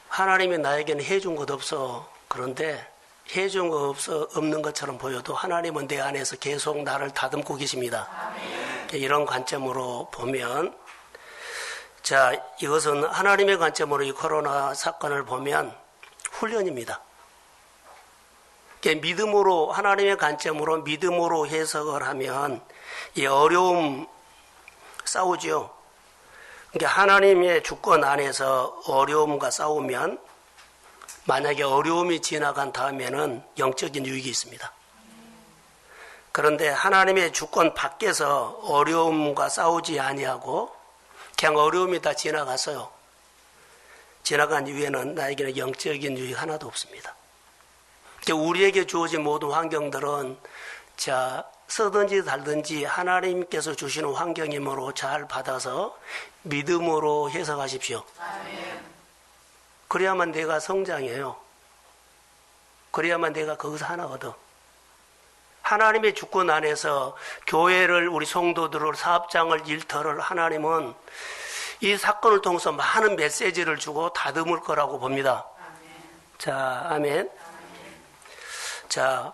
하나님이 나에게는 해준 것 없어. 그런데 해준 것 없는 것처럼 보여도 하나님은 내 안에서 계속 나를 다듬고 계십니다. 이런 관점으로 보면, 자, 이것은 하나님의 관점으로 이 코로나 사건을 보면 훈련입니다. 믿음으로, 하나님의 관점으로 믿음으로 해석을 하면 이 어려움 싸우죠. 그러니까 하나님의 주권 안에서 어려움과 싸우면 만약에 어려움이 지나간 다음에는 영적인 유익이 있습니다. 그런데 하나님의 주권 밖에서 어려움과 싸우지 아니하고 그냥 어려움이 다 지나갔어요. 지나간 이후에는 나에게는 영적인 유익 하나도 없습니다. 우리에게 주어진 모든 환경들은 자 쓰든지 달든지 하나님께서 주시는 환경이므로 잘 받아서 믿음으로 해석하십시오. 아멘. 그래야만 내가 성장해요. 그래야만 내가 거기서 하나 얻어. 하나님의 주권 안에서 교회를, 우리 성도들을, 사업장을, 일터를 하나님은 이 사건을 통해서 많은 메시지를 주고 다듬을 거라고 봅니다. 아멘. 자, 아멘. 아멘. 자,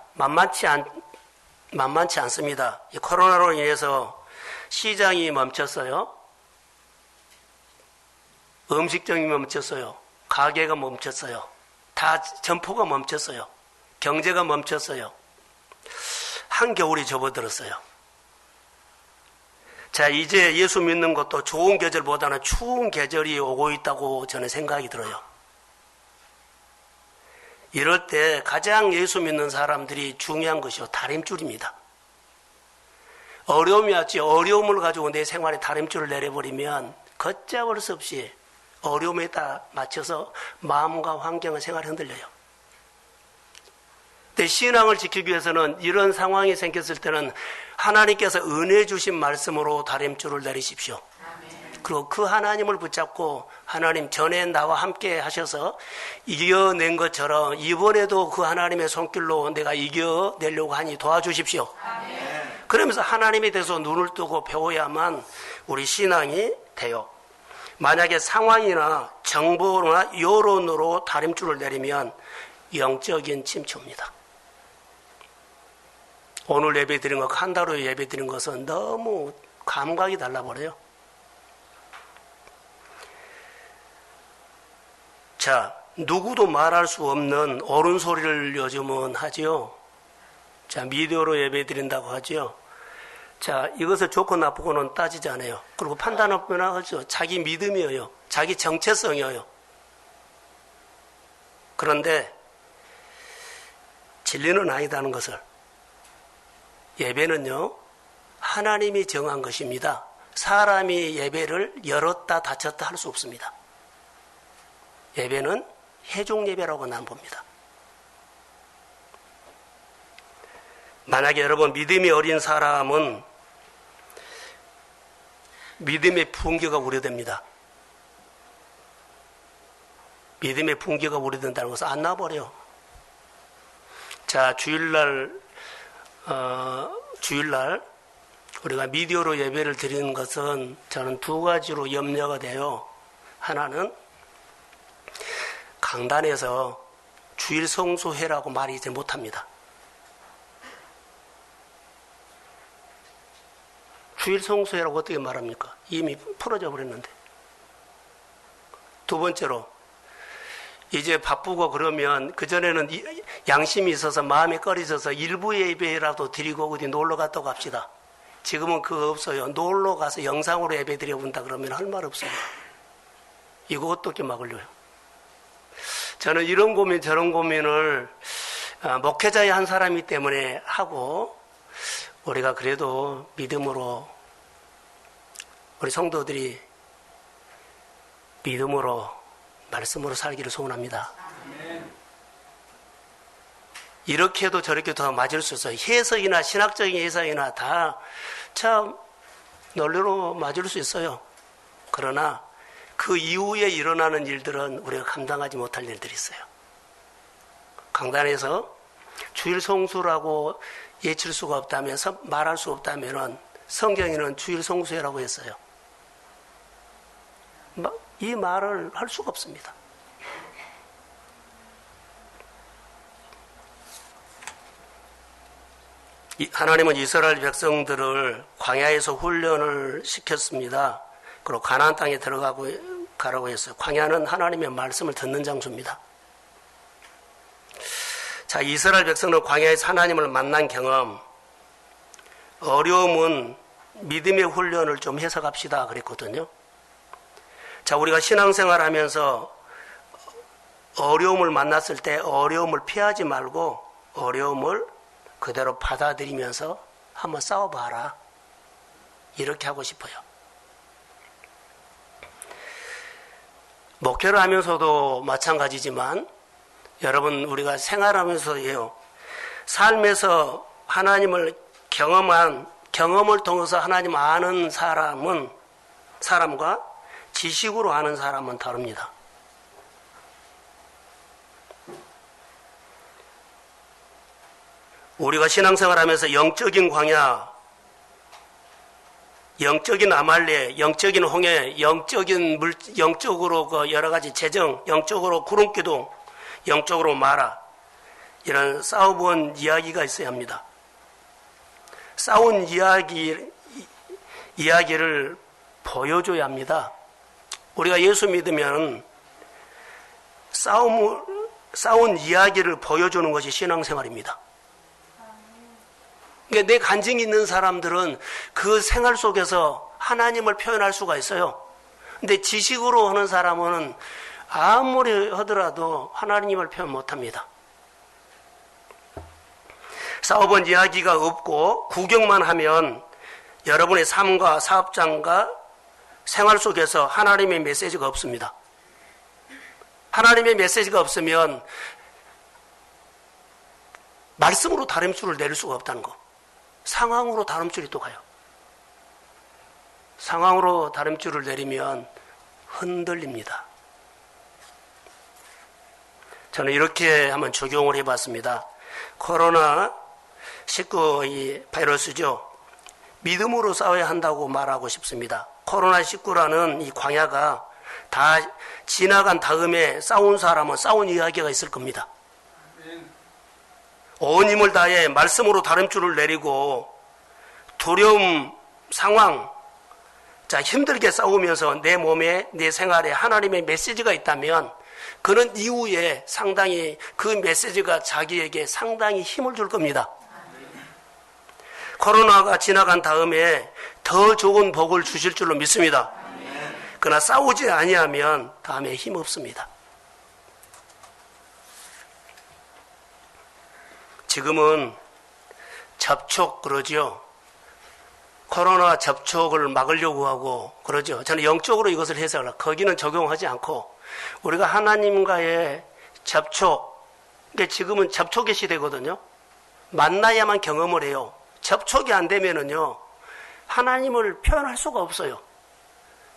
만만치 않습니다. 이 코로나로 인해서 시장이 멈췄어요. 음식점이 멈췄어요. 가게가 멈췄어요. 다 점포가 멈췄어요. 경제가 멈췄어요. 한겨울이 접어들었어요. 자, 이제 예수 믿는 것도 좋은 계절보다는 추운 계절이 오고 있다고 저는 생각이 들어요. 이럴 때 가장 예수 믿는 사람들이 중요한 것이요, 다림줄입니다. 어려움이 왔지, 어려움을 가지고 내 생활에 다림줄을 내려버리면 걷잡을 수 없이 어려움에 따라 맞춰서 마음과 환경과 생활이 흔들려요. 근데 신앙을 지키기 위해서는 이런 상황이 생겼을 때는 하나님께서 은혜 주신 말씀으로 다림줄을 내리십시오. 그리고 그 하나님을 붙잡고 하나님 전에 나와 함께 하셔서 이겨낸 것처럼 이번에도 그 하나님의 손길로 내가 이겨내려고 하니 도와주십시오. 아멘. 그러면서 하나님에 대해서 눈을 뜨고 배워야만 우리 신앙이 돼요. 만약에 상황이나 정보나 여론으로 다림줄을 내리면 영적인 침체입니다. 오늘 예배 드린 것, 한 달 후에 예배 드린 것은 너무 감각이 달라버려요. 자, 누구도 말할 수 없는 옳은 소리를 요즘은 하지요. 자, 미디어로 예배 드린다고 하지요. 자, 이것을 좋고 나쁘고는 따지지 않아요. 그리고 판단하면 하죠. 자기 믿음이에요. 자기 정체성이에요. 그런데 진리는 아니다는 것을, 예배는요, 하나님이 정한 것입니다. 사람이 예배를 열었다 닫혔다 할 수 없습니다. 예배는 회종 예배라고 난 봅니다. 만약에 여러분 믿음이 어린 사람은 믿음의 붕괴가 우려됩니다. 믿음의 붕괴가 우려된다는 것은 안 나와버려요. 자, 주일날 우리가 미디어로 예배를 드리는 것은 저는 두 가지로 염려가 돼요. 하나는 강단에서 주일 성수회라고 말이 이제 못합니다. 주일 성수회라고 어떻게 말합니까? 이미 풀어져 버렸는데. 두 번째로, 이제 바쁘고 그러면 그전에는 양심이 있어서 마음이 꺼리져서 일부 예배라도 드리고 어디 놀러 갔다고 합시다. 지금은 그거 없어요. 놀러 가서 영상으로 예배 드려본다 그러면 할 말 없어요. 이거 어떻게 막으려요? 저는 이런 고민 저런 고민을 목회자의 한 사람이기 때문에 하고, 우리가 그래도 믿음으로, 우리 성도들이 믿음으로 말씀으로 살기를 소원합니다. 이렇게 해도 저렇게 더 맞을 수 있어요. 해석이나 신학적인 해석이나 다 참 논리로 맞을 수 있어요. 그러나 그 이후에 일어나는 일들은 우리가 감당하지 못할 일들이 있어요. 강단에서 주일 성수라고 예칠 수가 없다면서 말할 수 없다면은 성경에는 주일 성수회라고 했어요. 이 말을 할 수가 없습니다. 하나님은 이스라엘 백성들을 광야에서 훈련을 시켰습니다. 그리고 가나안 땅에 가라고 했어요. 광야는 하나님의 말씀을 듣는 장소입니다. 자, 이스라엘 백성은 광야에서 하나님을 만난 경험, 어려움은 믿음의 훈련을 좀 해서 갑시다 그랬거든요. 자, 우리가 신앙생활 하면서 어려움을 만났을 때 어려움을 피하지 말고 어려움을 그대로 받아들이면서 한번 싸워봐라. 이렇게 하고 싶어요. 목회를 하면서도 마찬가지지만 여러분 우리가 생활하면서요. 삶에서 하나님을 경험을 통해서 하나님 아는 사람과 지식으로 아는 사람은 다릅니다. 우리가 신앙생활 하면서 영적인 광야, 영적인 아말레, 영적인 홍해, 영적으로 그 여러 가지 재정, 영적으로 구름기둥, 영적으로 마라, 이런 싸워본 이야기가 있어야 합니다. 싸운 이야기를 보여줘야 합니다. 우리가 예수 믿으면 싸운 이야기를 보여주는 것이 신앙생활입니다. 그러니까 내 간증이 있는 사람들은 그 생활 속에서 하나님을 표현할 수가 있어요. 근데 지식으로 하는 사람은 아무리 하더라도 하나님을 표현 못합니다. 싸워본 이야기가 없고 구경만 하면 여러분의 삶과 사업장과 생활 속에서 하나님의 메시지가 없습니다. 하나님의 메시지가 없으면 말씀으로 다림줄을 내릴 수가 없다는 거. 상황으로 다림줄이 또 가요. 상황으로 다림줄을 내리면 흔들립니다. 저는 이렇게 한번 적용을 해봤습니다. 코로나19 이 바이러스죠. 믿음으로 싸워야 한다고 말하고 싶습니다. 코로나19라는 이 광야가 다 지나간 다음에 싸운 사람은 싸운 이야기가 있을 겁니다. 온 힘을 다해 말씀으로 다림줄을 내리고 두려움 상황, 자 힘들게 싸우면서 내 몸에 내 생활에 하나님의 메시지가 있다면 그는 이후에 상당히 그 메시지가 자기에게 상당히 힘을 줄 겁니다. 코로나가 지나간 다음에 더 좋은 복을 주실 줄로 믿습니다. 그러나 싸우지 아니하면 다음에 힘 없습니다. 지금은 접촉 그러죠. 코로나 접촉을 막으려고 하고 그러죠. 저는 영적으로 이것을 해석을 거기는 적용하지 않고 우리가 하나님과의 접촉, 그러니까 지금은 접촉의 시대거든요. 만나야만 경험을 해요. 접촉이 안 되면은요 하나님을 표현할 수가 없어요.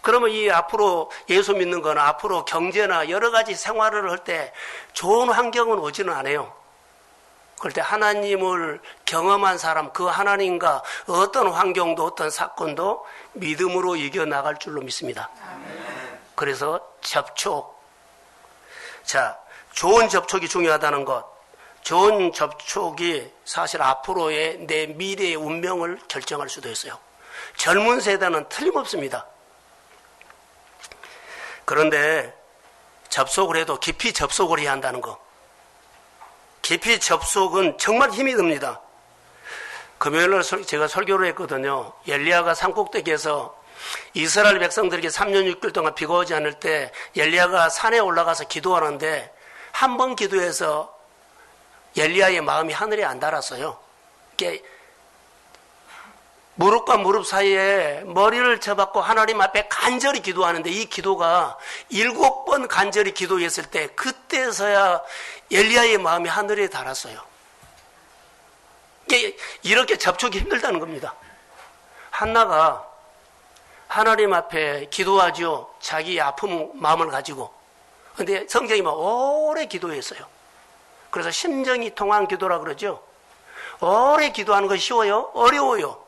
그러면 이 앞으로 예수 믿는 거나 앞으로 경제나 여러 가지 생활을 할 때 좋은 환경은 오지는 않아요. 그럴 때 하나님을 경험한 사람, 그 하나님과 어떤 환경도 어떤 사건도 믿음으로 이겨나갈 줄로 믿습니다. 그래서 접촉. 자, 좋은 접촉이 중요하다는 것. 좋은 접촉이 사실 앞으로의 내 미래의 운명을 결정할 수도 있어요. 젊은 세대는 틀림없습니다. 그런데 접속을 해도 깊이 접속을 해야 한다는 거. 깊이 접속은 정말 힘이 듭니다. 금요일날 제가 설교를 했거든요. 엘리야가 산꼭대기에서 이스라엘 백성들에게 3년 6개월 동안 비가 오지 않을 때 엘리야가 산에 올라가서 기도하는데 한 번 기도해서 엘리야의 마음이 하늘에 안 닿았어요. 이게 무릎과 무릎 사이에 머리를 쳐박고 하나님 앞에 간절히 기도하는데 이 기도가 7번 간절히 기도했을 때 그때서야 엘리야의 마음이 하늘에 닿았어요. 이렇게 접촉이 힘들다는 겁니다. 한나가 하나님 앞에 기도하죠. 자기 아픈 마음을 가지고. 그런데 성경이 막 오래 기도했어요. 그래서 심정이 통한 기도라 그러죠. 오래 기도하는 것이 쉬워요? 어려워요.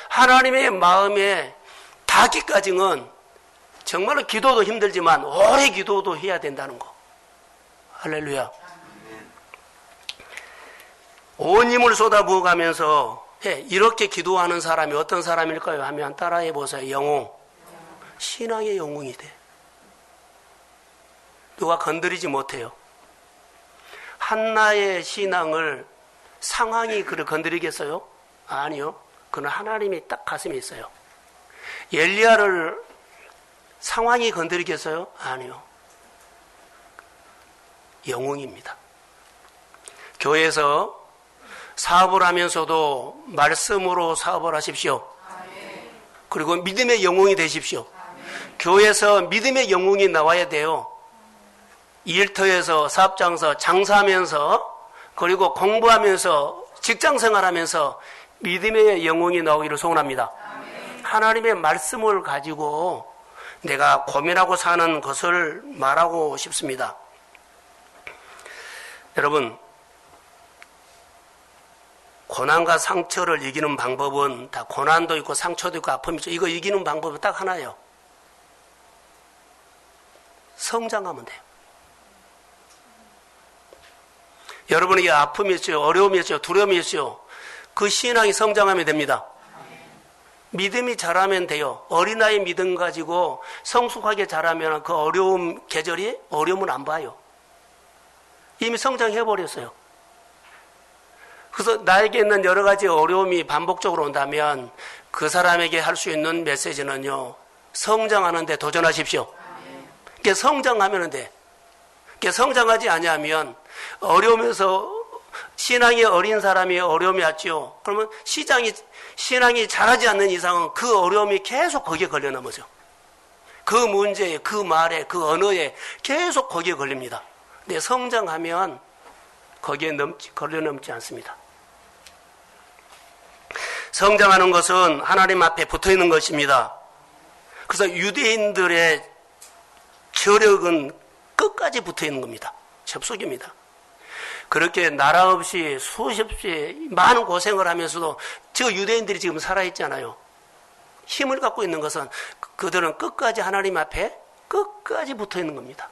하나님의 마음에 닿기까지는 정말로 기도도 힘들지만 오래 기도도 해야 된다는 거. 할렐루야. 온 힘을 쏟아부어가면서 이렇게 기도하는 사람이 어떤 사람일까요? 하면 따라해 보세요. 영웅. 신앙의 영웅이 돼. 누가 건드리지 못해요. 한나의 신앙을 상황이 그를 건드리겠어요? 아니요. 그는 하나님이 딱 가슴에 있어요. 엘리야를 상황이 건드리겠어요? 아니요. 영웅입니다. 교회에서 사업을 하면서도 말씀으로 사업을 하십시오. 그리고 믿음의 영웅이 되십시오. 교회에서 믿음의 영웅이 나와야 돼요. 일터에서, 사업장에서, 장사하면서, 그리고 공부하면서, 직장생활하면서 믿음의 영웅이 나오기를 소원합니다. 하나님의 말씀을 가지고 내가 고민하고 사는 것을 말하고 싶습니다. 여러분, 고난과 상처를 이기는 방법은 다 고난도 있고 상처도 있고 아픔이 있죠. 이거 이기는 방법은 딱 하나예요. 성장하면 돼요. 여러분에게 아픔이 있어요. 어려움이 있어요. 두려움이 있어요. 그 신앙이 성장하면 됩니다. 믿음이 자라면 돼요. 어린아이 믿음 가지고 성숙하게 자라면 그 어려움 계절이 어려움은 안 봐요. 이미 성장해버렸어요. 그래서 나에게 있는 여러 가지 어려움이 반복적으로 온다면 그 사람에게 할 수 있는 메시지는요. 성장하는 데 도전하십시오. 그게 성장하면 돼. 그게 성장하지 아니하면 어려우면서 신앙이 어린 사람이 어려움이 왔죠. 그러면 신앙이 자라지 않는 이상은 그 어려움이 계속 거기에 걸려 넘어져. 그 문제에, 그 말에, 그 언어에 계속 거기에 걸립니다. 근데 성장하면 거기에 걸려 넘지 않습니다. 성장하는 것은 하나님 앞에 붙어 있는 것입니다. 그래서 유대인들의 저력은 끝까지 붙어 있는 겁니다. 접속입니다. 그렇게 나라 없이 수십 없이 많은 고생을 하면서도 저 유대인들이 지금 살아있잖아요. 힘을 갖고 있는 것은 그들은 끝까지 하나님 앞에 끝까지 붙어 있는 겁니다.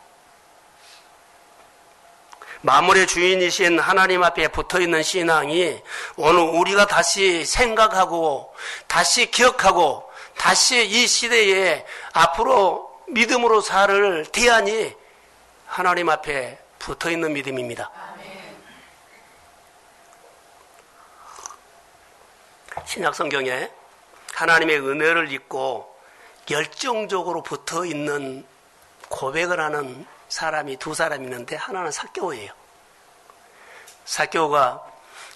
만물의 주인이신 하나님 앞에 붙어있는 신앙이 오늘 우리가 다시 생각하고 다시 기억하고 다시 이 시대에 앞으로 믿음으로 살 대안이 하나님 앞에 붙어있는 믿음입니다. 신약성경에 하나님의 은혜를 잊고 열정적으로 붙어있는 고백을 하는 사람이 두 사람이 있는데 하나는 삭개오예요. 삭개오가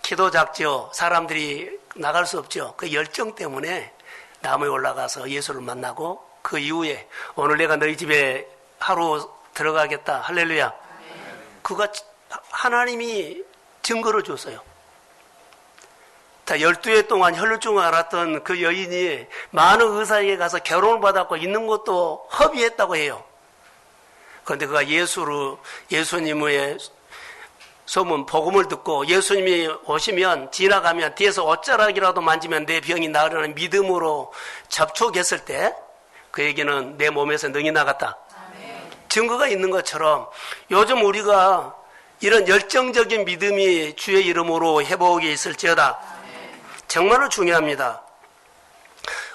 키도 작죠. 사람들이 나갈 수 없죠. 그 열정 때문에 나무에 올라가서 예수를 만나고 그 이후에 오늘 내가 너희 집에 하루 들어가겠다. 할렐루야. 그가 하나님이 증거를 줬어요. 다 12해 동안 혈루증을 앓았던 그 여인이 많은 의사에게 가서 결혼을 받았고 있는 것도 허비했다고 해요. 그런데 그가 예수님의 소문, 복음을 듣고 예수님이 오시면 지나가면 뒤에서 옷자락이라도 만지면 내 병이 나으려는 믿음으로 접촉했을 때 그에게는 내 몸에서 능이 나갔다. 아멘. 증거가 있는 것처럼 요즘 우리가 이런 열정적인 믿음이 주의 이름으로 회복이 있을지어다. 아멘. 정말로 중요합니다.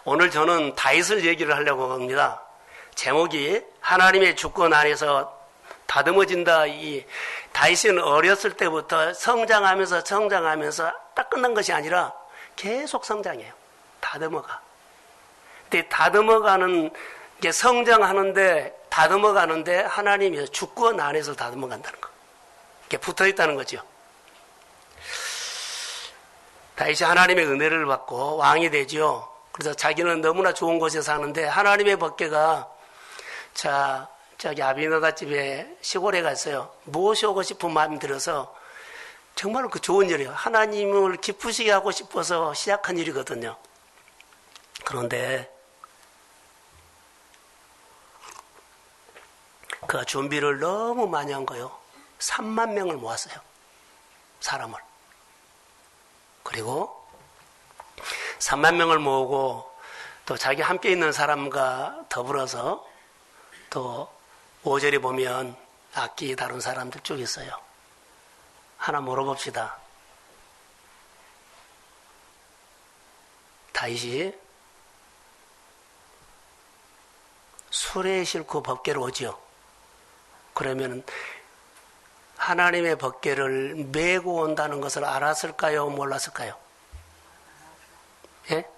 오늘 저는 다윗을 얘기를 하려고 합니다. 제목이 하나님의 주권 안에서 다듬어진다. 이 다윗은 어렸을 때부터 성장하면서 딱 끝난 것이 아니라 계속 성장해요. 다듬어가. 근데 다듬어가는 게 성장하는데 다듬어가는데 하나님이 주권 안에서 다듬어간다는 거. 이렇게 붙어있다는 거죠. 다윗이 하나님의 은혜를 받고 왕이 되죠. 그래서 자기는 너무나 좋은 곳에 사는데 하나님의 법궤가 저기 아비나답 집에 시골에 갔어요. 모셔오고 싶은 마음이 들어서 정말로 그 좋은 일이에요. 하나님을 기쁘시게 하고 싶어서 시작한 일이거든요. 그런데 그 준비를 너무 많이 한 거예요. 3만 명을 모았어요. 사람을. 그리고 3만 명을 모으고 또 자기 함께 있는 사람과 더불어서 또 5절에 보면 악기 다룬 사람들 쭉 있어요. 하나 물어봅시다. 다윗이 수레에 싣고 법궤로 오지요. 그러면 하나님의 법궤를 메고 온다는 것을 알았을까요? 몰랐을까요? 예?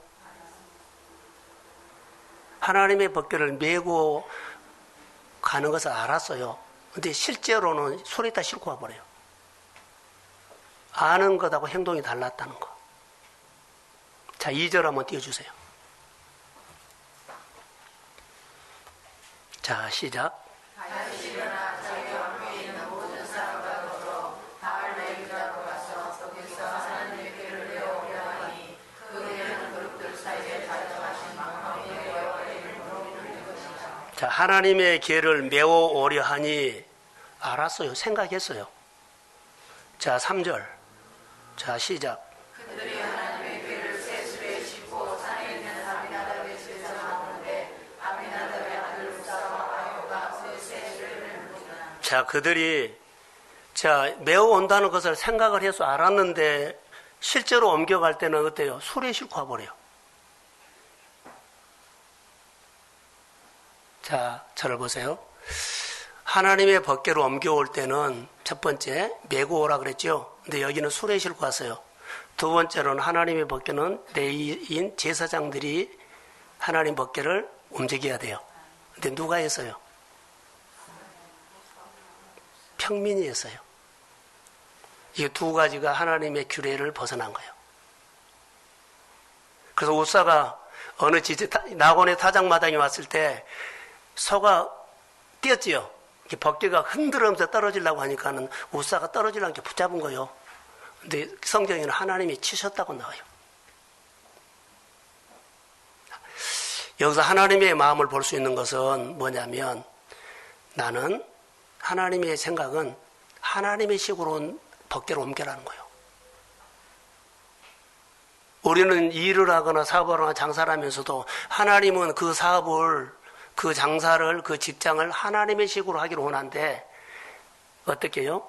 하나님의 법궤를 메고 가는 것을 알았어요. 근데 실제로는 수레에다 싣고 와버려요. 아는 것하고 행동이 달랐다는 거. 자, 2절 한번 띄워주세요. 자, 시작. 자, 하나님의 궤를 메워 오려 하니 알았어요. 생각했어요. 자, 3절. 자, 시작. 그들이 하나님의 궤를 새 수레에 싣고 산에 있는 아비나답의 집에서 나오는데 아비나답의 아들 우사와 아효가 그 새 수레를 묻으나. 자, 그들이 메워 온다는 것을 생각을 해서 알았는데 실제로 옮겨갈 때는 어때요? 수레에 싣고 와버려요. 자, 저를 보세요. 하나님의 법궤로 옮겨올 때는 첫 번째 메고 오라 그랬죠. 근데 여기는 수레에 싣고 왔어요. 두 번째로는 하나님의 법궤는 레위인 제사장들이 하나님 법궤를 움직여야 돼요. 근데 누가 했어요? 평민이 했어요. 이 두 가지가 하나님의 규례를 벗어난 거예요. 그래서 우사가 어느 나곤의 타작마당에 왔을 때 소가 뛰었지요. 법궤가 흔들면서 떨어지려고 하니까는 우사가 떨어지려고 이렇게 붙잡은 거예요. 근데 성경에는 하나님이 치셨다고 나와요. 여기서 하나님의 마음을 볼 수 있는 것은 뭐냐면 나는 하나님의 생각은 하나님의 식으로 법궤로 옮겨라는 거예요. 우리는 일을 하거나 사업을 하거나 장사를 하면서도 하나님은 그 사업을 그 장사를, 그 직장을 하나님의 식으로 하기를 원하는데 어떻게 해요?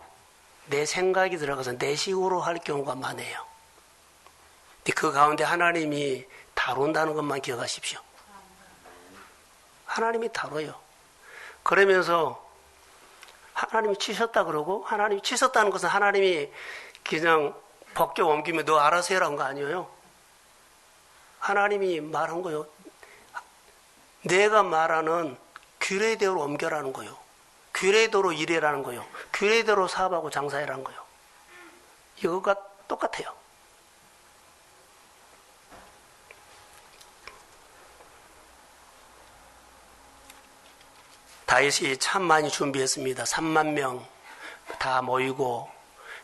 내 생각이 들어가서 내 식으로 할 경우가 많아요. 근데 그 가운데 하나님이 다룬다는 것만 기억하십시오. 하나님이 다뤄요. 그러면서 하나님이 치셨다 그러고 하나님이 치셨다는 것은 하나님이 그냥 법궤 옮기면 너 알아서 해라는 거 아니에요. 하나님이 말한 거예요. 내가 말하는 규례대로 옮겨라는 거예요. 규례대로 일해라는 거예요. 규례대로 사업하고 장사해라는 거예요. 이거가 똑같아요. 다윗이 참 많이 준비했습니다. 3만 명 다 모이고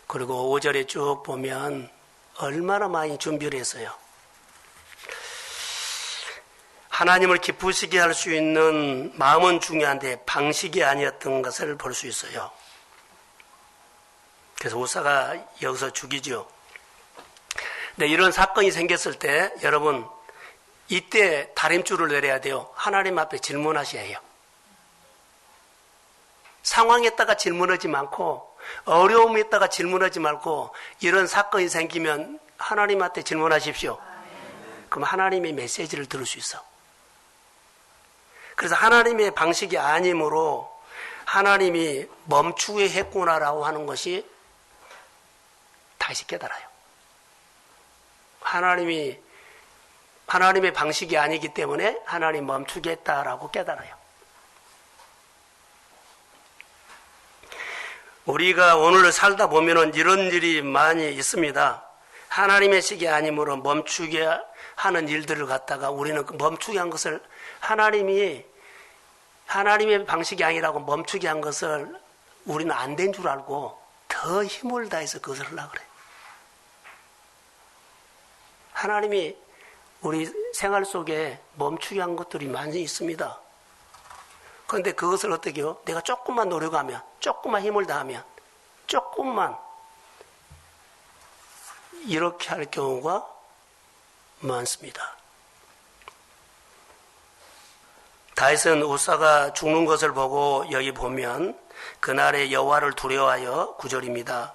그리고 5절에 쭉 보면 얼마나 많이 준비를 했어요. 하나님을 기쁘시게 할 수 있는 마음은 중요한데 방식이 아니었던 것을 볼 수 있어요. 그래서 우사가 여기서 죽이죠. 근데 이런 사건이 생겼을 때 여러분 이때 다림줄을 내려야 돼요. 하나님 앞에 질문하셔야 해요. 상황에다가 질문하지 않고 어려움에다가 질문하지 말고 이런 사건이 생기면 하나님한테 질문하십시오. 그럼 하나님의 메시지를 들을 수 있어. 그래서 하나님의 방식이 아니므로 하나님이 멈추게 했구나라고 하는 것이 다시 깨달아요. 하나님의 방식이 아니기 때문에 하나님 멈추게 했다라고 깨달아요. 우리가 오늘 살다 보면은 이런 일이 많이 있습니다. 하나님의 식이 아니므로 멈추게 하는 일들을 갖다가 우리는 멈추게 한 것을 하나님의 방식이 아니라고 멈추게 한 것을 우리는 안 된 줄 알고 더 힘을 다해서 그것을 하려고 그래요. 하나님이 우리 생활 속에 멈추게 한 것들이 많이 있습니다. 그런데 그것을 어떻게 해요? 내가 조금만 노력하면, 조금만 힘을 다하면, 조금만 이렇게 할 경우가 많습니다. 다윗은 우사가 죽는 것을 보고 여기 보면 그날의 여호와를 두려워하여 9절입니다.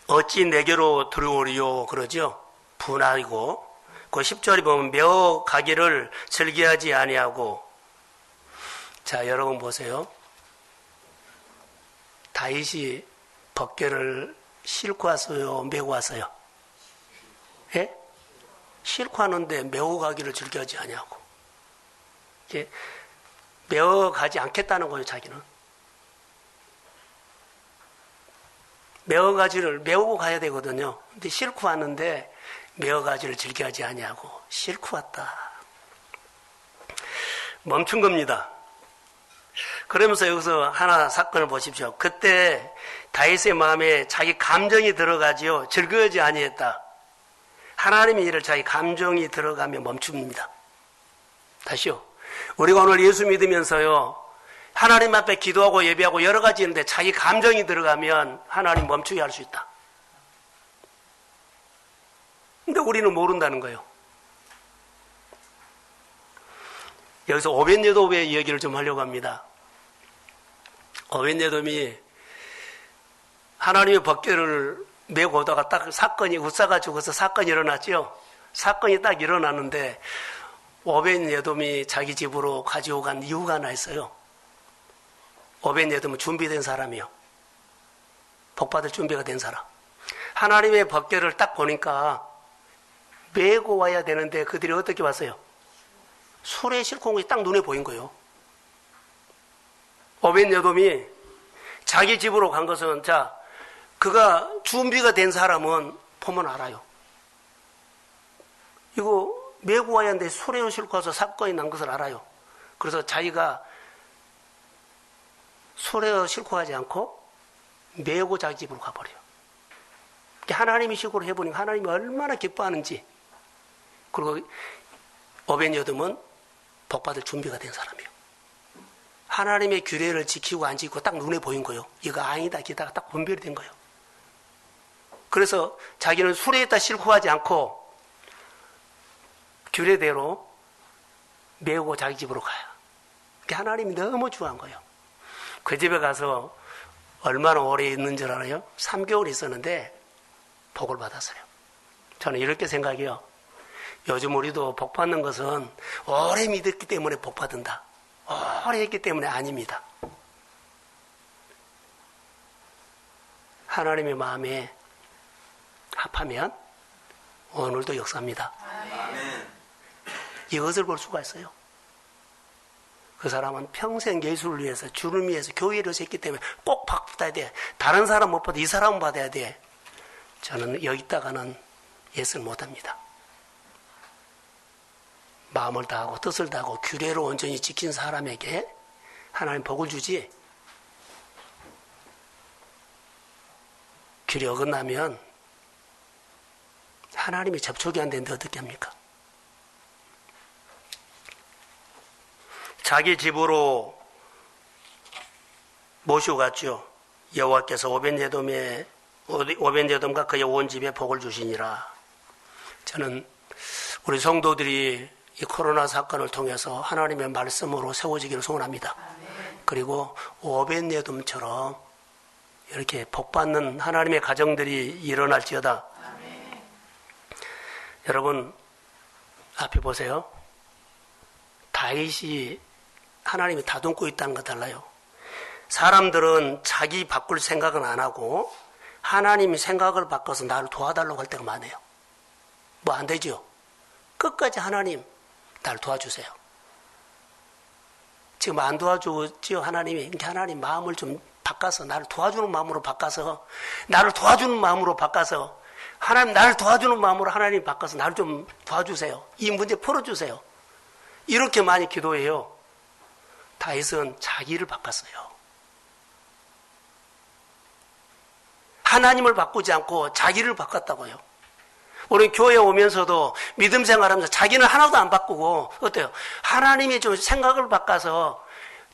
어찌 내게로 들어오리요 그러죠. 분하고 그 10절에 보면 메어 가기를 즐겨하지 아니하고. 자, 여러분 보세요. 다윗이 벗개를 싣고 왔어요, 메고 왔어요? 예? 싣고 하는데 메어 가기를 즐겨하지 아니하고. 이게 메어 가지 않겠다는 거예요, 자기는. 메어 가지를 메우고 가야 되거든요. 근데 싣고 왔는데 메어 가지를 즐겨하지 아니하고 싣고 왔다. 멈춘 겁니다. 그러면서 여기서 하나 사건을 보십시오. 그때 다윗의 마음에 자기 감정이 들어가지요. 즐거워하지 아니했다. 하나님의 일을 자기 감정이 들어가면 멈춥니다. 다시요. 우리가 오늘 예수 믿으면서요. 하나님 앞에 기도하고 예배하고 여러 가지 있는데 자기 감정이 들어가면 하나님 멈추게 할 수 있다. 근데 우리는 모른다는 거예요. 여기서 오벳예돔의 이야기를 좀 하려고 합니다. 오벳예돔이 하나님의 법궤를 메고 오다가 딱 사건이 우사가 죽어서 사건이 일어났죠. 사건이 딱 일어났는데 오벳예돔이 자기 집으로 가지고 간 이유가 하나 있어요. 오벳예돔은 준비된 사람이요. 복받을 준비가 된 사람. 하나님의 법궤를 딱 보니까 메고 와야 되는데 그들이 어떻게 왔어요? 술에 싣고 온 것이 딱 눈에 보인 거예요. 오벳예돔이 자기 집으로 간 것은, 자, 그가 준비가 된 사람은 보면 알아요. 이거 메고 와야 하는데 술에 싣고 와서 사건이 난 것을 알아요. 그래서 자기가 술에 싣고 가지 않고 메고 자기 집으로 가버려요. 하나님이 식으로 해보니까 하나님이 얼마나 기뻐하는지. 그리고 오벳예돔은 복받을 준비가 된 사람이에요. 하나님의 규례를 지키고 안 지키고 딱 눈에 보인 거예요. 이거 아니다 기다가 딱 분별이 된 거예요. 그래서 자기는 술에다 싣고 가지 않고 규례대로 메우고 자기 집으로 가요. 하나님이 너무 좋아한 거예요. 그 집에 가서 얼마나 오래 있는 줄 알아요? 3개월 있었는데 복을 받았어요. 저는 이렇게 생각해요. 요즘 우리도 복 받는 것은 오래 믿었기 때문에 복 받는다. 오래 했기 때문에 아닙니다. 하나님의 마음에 합하면 오늘도 역사합니다. 아멘. 이것을 볼 수가 있어요. 그 사람은 평생 예수를 위해서, 주를 위해서, 교회를 했기 때문에 꼭 받아야 돼. 다른 사람 못 받아, 이 사람은 받아야 돼. 저는 여기 있다가는 예수를 못합니다. 마음을 다하고 뜻을 다하고 규례를 온전히 지킨 사람에게 하나님 복을 주지, 규례 어긋나면 하나님이 접촉이 안 되는데 어떻게 합니까? 자기 집으로 모시고 갔죠. 여호와께서 오벳예돔과 그의 온 집에 복을 주시니라. 저는 우리 성도들이 이 코로나 사건을 통해서 하나님의 말씀으로 세워지기를 소원합니다. 그리고 오벳예돔처럼 이렇게 복받는 하나님의 가정들이 일어날지어다. 여러분 앞에 보세요. 다윗이 하나님이 다듬고 있다는 거 달라요. 사람들은 자기 바꿀 생각은 안 하고 하나님이 생각을 바꿔서 나를 도와달라고 할 때가 많아요. 뭐 안 되죠? 끝까지 하나님 나를 도와주세요. 지금 안 도와주지요, 하나님이. 그러니까 하나님 마음을 좀 바꿔서 나를 도와주는 마음으로 바꿔서 하나님 나를 도와주는 마음으로 하나님 바꿔서 나를 좀 도와주세요. 이 문제 풀어주세요. 이렇게 많이 기도해요. 다윗은 자기를 바꿨어요. 하나님을 바꾸지 않고 자기를 바꿨다고요. 우리 교회 오면서도 믿음 생활하면서 자기는 하나도 안 바꾸고 어때요? 하나님이 좀 생각을 바꿔서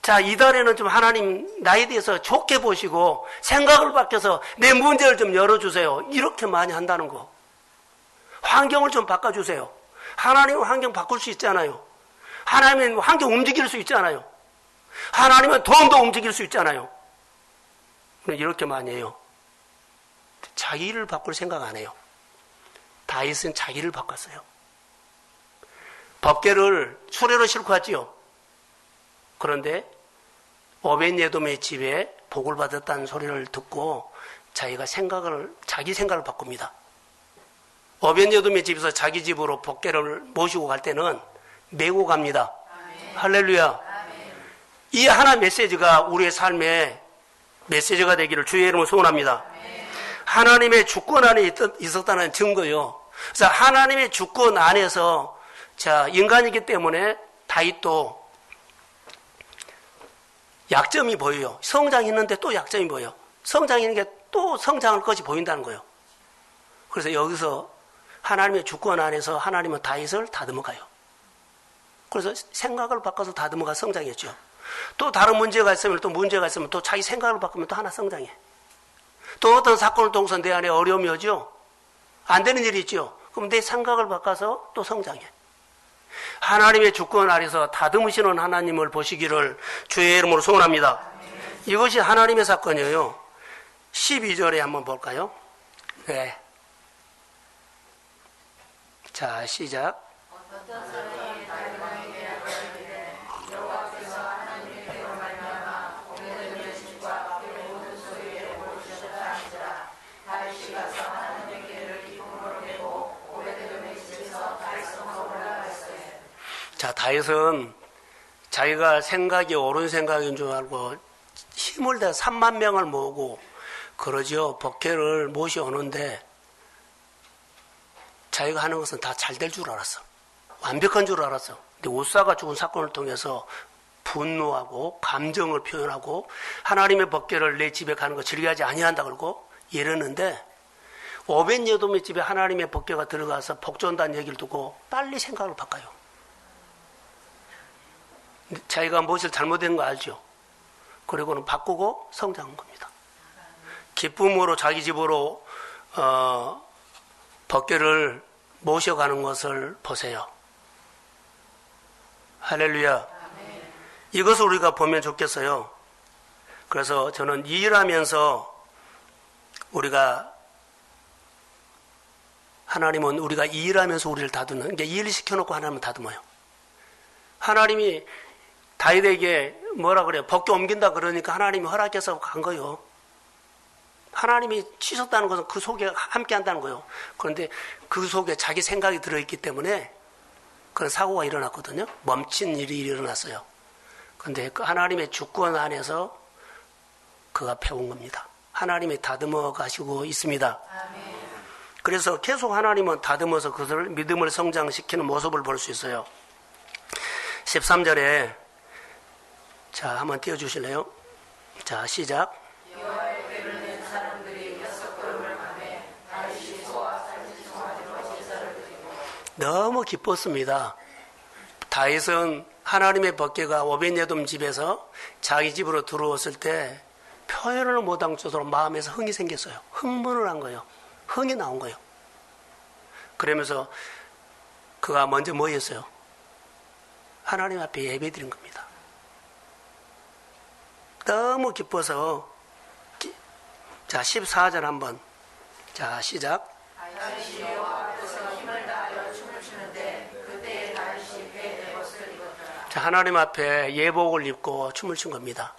자, 이달에는 좀 하나님 나에 대해서 좋게 보시고 생각을 바뀌어서 내 문제를 좀 열어주세요. 이렇게 많이 한다는 거. 환경을 좀 바꿔주세요. 하나님은 환경 바꿀 수 있잖아요. 하나님은 환경 움직일 수 있잖아요. 하나님은 돈도 움직일 수 있잖아요. 이렇게 많이 해요. 자기를 바꿀 생각 안 해요. 다윗은 자기를 바꿨어요. 법궤를 수레로 싣고 왔지요. 그런데 오벳예돔의 집에 복을 받았다는 소리를 듣고 자기 생각을 바꿉니다. 오벳예돔의 집에서 자기 집으로 법궤를 모시고 갈 때는 메고 갑니다. 아멘. 할렐루야. 아멘. 이 하나 메시지가 우리의 삶에 메시지가 되기를 주의 이름으로 소원합니다. 아멘. 하나님의 주권 안에 있었다는 증거요. 그래서 하나님의 주권 안에서 인간이기 때문에 다윗도 약점이 보여요. 성장이 있는데 또 약점이 보여요. 성장이 있는 게 또 성장할 것이 보인다는 거예요. 그래서 여기서 하나님의 주권 안에서 하나님은 다윗을 다듬어가요. 그래서 생각을 바꿔서 다듬어가 성장했죠. 또 다른 문제가 있으면 또 자기 생각을 바꾸면 또 하나 성장해. 또 어떤 사건을 통해서 내 안에 어려움이 오죠. 안 되는 일이 있죠. 그럼 내 생각을 바꿔서 또 성장해. 하나님의 주권 아래서 다듬으시는 하나님을 보시기를 주의 이름으로 소원합니다. 이것이 하나님의 사건이에요. 12절에 한번 볼까요? 네. 자, 시작. 자, 다윗은 자기가 생각이 옳은 생각인 줄 알고 힘을 다 3만 명을 모으고 그러죠. 법궤를 모셔오는데 자기가 하는 것은 다 잘 될 줄 알았어. 완벽한 줄 알았어. 근데 우사가 죽은 사건을 통해서 분노하고 감정을 표현하고 하나님의 법궤를 내 집에 가는 거 즐겨하지 아니한다 그러고 이러는데 오벳예돔의 집에 하나님의 법궤가 들어가서 복 준다는 얘기를 두고 빨리 생각을 바꿔요. 자기가 무엇을 잘못된 거 알죠. 그리고는 바꾸고 성장한 겁니다. 기쁨으로 자기 집으로 법궤를 모셔가는 것을 보세요. 할렐루야. 이것을 우리가 보면 좋겠어요. 그래서 저는 일하면서 하나님은 우리가 일하면서 우리를 다듬는, 이게 일 시켜놓고 하나님은 다듬어요. 하나님이 다윗에게 뭐라 그래요? 법궤 옮긴다 그러니까 하나님이 허락해서 간 거예요. 하나님이 치셨다는 것은 그 속에 함께 한다는 거예요. 그런데 그 속에 자기 생각이 들어있기 때문에 그런 사고가 일어났거든요. 멈춘 일이 일어났어요. 그런데 그 하나님의 주권 안에서 그가 배운 겁니다. 하나님이 다듬어 가시고 있습니다. 아멘. 그래서 계속 하나님은 다듬어서 그것을 믿음을 성장시키는 모습을 볼 수 있어요. 13절에 자, 한번 띄워주실래요? 자, 시작. 너무 기뻤습니다. 다윗은 하나님의 법궤가 오벳예돔 집에서 자기 집으로 들어왔을 때 표현을 못할 정도로 마음에서 흥이 생겼어요. 흥분을 한 거예요. 흥이 나온 거예요. 그러면서 그가 먼저 뭐 했어요? 하나님 앞에 예배드린 겁니다. 너무 기뻐서 자 14절 한번 자 시작. 자, 하나님 앞에 예복을 입고 춤을 춘 겁니다.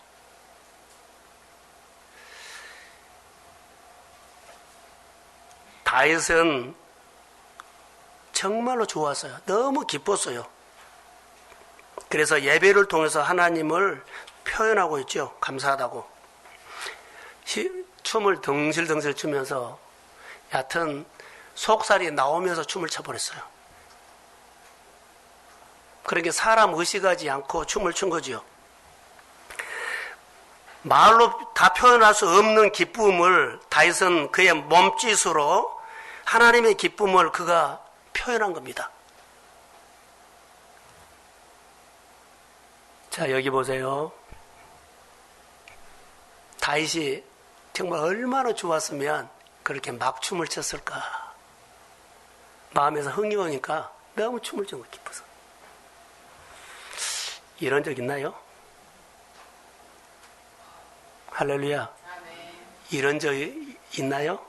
다윗은 정말로 좋았어요. 너무 기뻤어요. 그래서 예배를 통해서 하나님을 표현하고 있죠. 감사하다고. 춤을 덩실덩실 추면서 얕은 속살이 나오면서 춤을 춰버렸어요. 그러니까 사람 의식하지 않고 춤을 춘 거죠. 말로 다 표현할 수 없는 기쁨을 다윗은 그의 몸짓으로 하나님의 기쁨을 그가 표현한 겁니다. 자, 여기 보세요. 다윗이 정말 얼마나 좋았으면 그렇게 막 춤을 췄을까. 마음에서 흥이 오니까 너무 춤을 춘 거 기뻐서. 이런 적 있나요? 할렐루야. 이런 적 있나요?